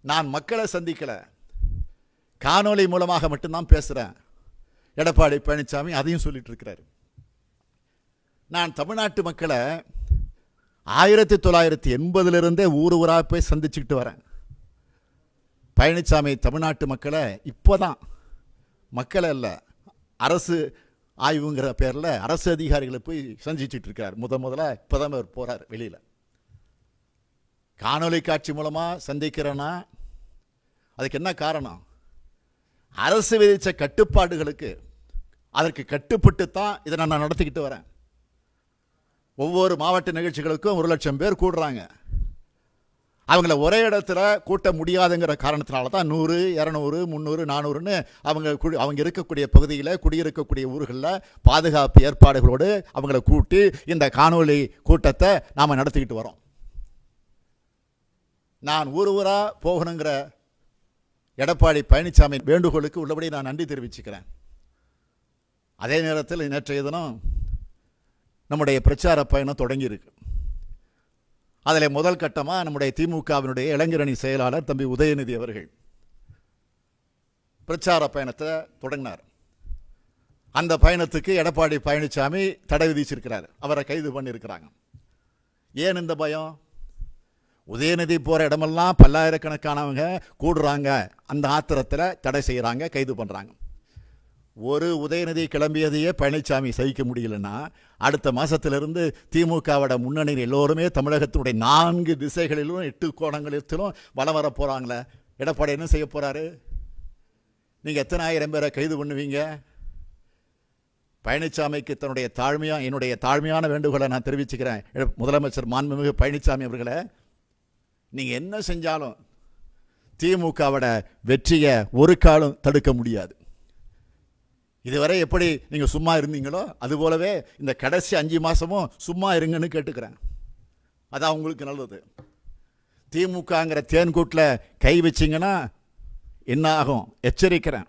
நான் மக்களை சந்திக்கலை, காணொலி மூலமாக மட்டும்தான் பேசுகிறேன். எடப்பாடி பழனிசாமி அதையும் சொல்லிட்டு இருக்கிறார். நான் தமிழ்நாட்டு மக்களை 1980 ஊர் ஊராக போய் சந்திச்சுக்கிட்டு வரேன். பழனிசாமி தமிழ்நாட்டு மக்களை இப்போதான், மக்களை இல்லை, அரசு ஆய்வுங்கிற பேரில் அரசு அதிகாரிகளை போய் சந்திச்சுட்டு இருக்கார். முதல்ல இப்போதான் அவர் போகிறார் வெளியில். காணொலி காட்சி மூலமாக சந்திக்கிறேன்னா அதுக்கு என்ன காரணம்? அரசு விதித்த கட்டுப்பாடுகளுக்கு, அதற்கு கட்டுப்பட்டு தான் இதை நான் நடத்திக்கிட்டு வரேன். ஒவ்வொரு மாவட்ட நிகழ்ச்சிகளுக்கும் 1,00,000 பேர் கூடுறாங்க. அவங்கள ஒரே இடத்துல கூட்ட முடியாதுங்கிற காரணத்தினால தான் 100, 200, 300, 400ன்னு அவங்க இருக்கக்கூடிய பகுதியில், குடியிருக்கக்கூடிய ஊர்களில் பாதுகாப்பு ஏற்பாடுகளோடு அவங்கள கூட்டி இந்த காணொலி கூட்டத்தை நாம் நடத்திக்கிட்டு வரோம். நான் ஊராக போகணுங்கிற எடப்பாடி பழனிசாமி வேண்டுகோளுக்கு உள்ளபடி நான் நன்றி தெரிவிச்சுக்கிறேன். அதே நேரத்தில் நேற்றைய தினம் நம்முடைய பிரச்சார பயணம் தொடங்கியிருக்கு. அதில் முதல் கட்டமாக நம்முடைய திமுகவினுடைய இளைஞரணி செயலாளர் தம்பி உதயநிதி அவர்கள் பிரச்சார பயணத்தை தொடங்கினார். அந்த பயணத்துக்கு எடப்பாடி பழனிசாமி தடை விதிச்சிருக்கிறார். அவரை கைது பண்ணியிருக்கிறாங்க. ஏன் இந்த பயம்? உதயநிதி போகிற இடமெல்லாம் பல்லாயிரக்கணக்கானவங்க கூடுறாங்க, அந்த ஆத்திரத்தில் தடை செய்கிறாங்க, கைது பண்ணுறாங்க. ஒரு உதயநிதி கிளம்பியதையே பழனிசாமி சகிக்க முடியலன்னா, அடுத்த மாதத்திலிருந்து திமுகவோட முன்னணியில் எல்லோருமே தமிழகத்தினுடைய 4 திசைகளிலும் 8 கோணங்களிலும் வலம் வர போகிறாங்களே. எடப்பாடி என்ன செய்ய போகிறாரு? நீங்கள் எத்தனை ஆயிரம் பேரை கைது பண்ணுவீங்க? பழனிசாமிக்கு என்னுடைய தாழ்மையான வேண்டுகோளை நான் தெரிவிச்சுக்கிறேன். முதலமைச்சர் மாண்புமிகு பழனிசாமி அவர்களை, நீங்கள் என்ன செஞ்சாலும் திமுகவோட வெற்றியை ஒரு காலம் தடுக்க முடியாது. இதுவரை எப்படி நீங்கள் சும்மா இருந்தீங்களோ அதுபோலவே இந்த கடைசி 5 மாதமும் சும்மா இருங்கன்னு கேட்டுக்கிறேன். அதான் உங்களுக்கு நல்லது. திமுகங்கிற தேன்கூட்டில் கை வச்சிங்கன்னா என்ன ஆகும்? எச்சரிக்கிறேன்.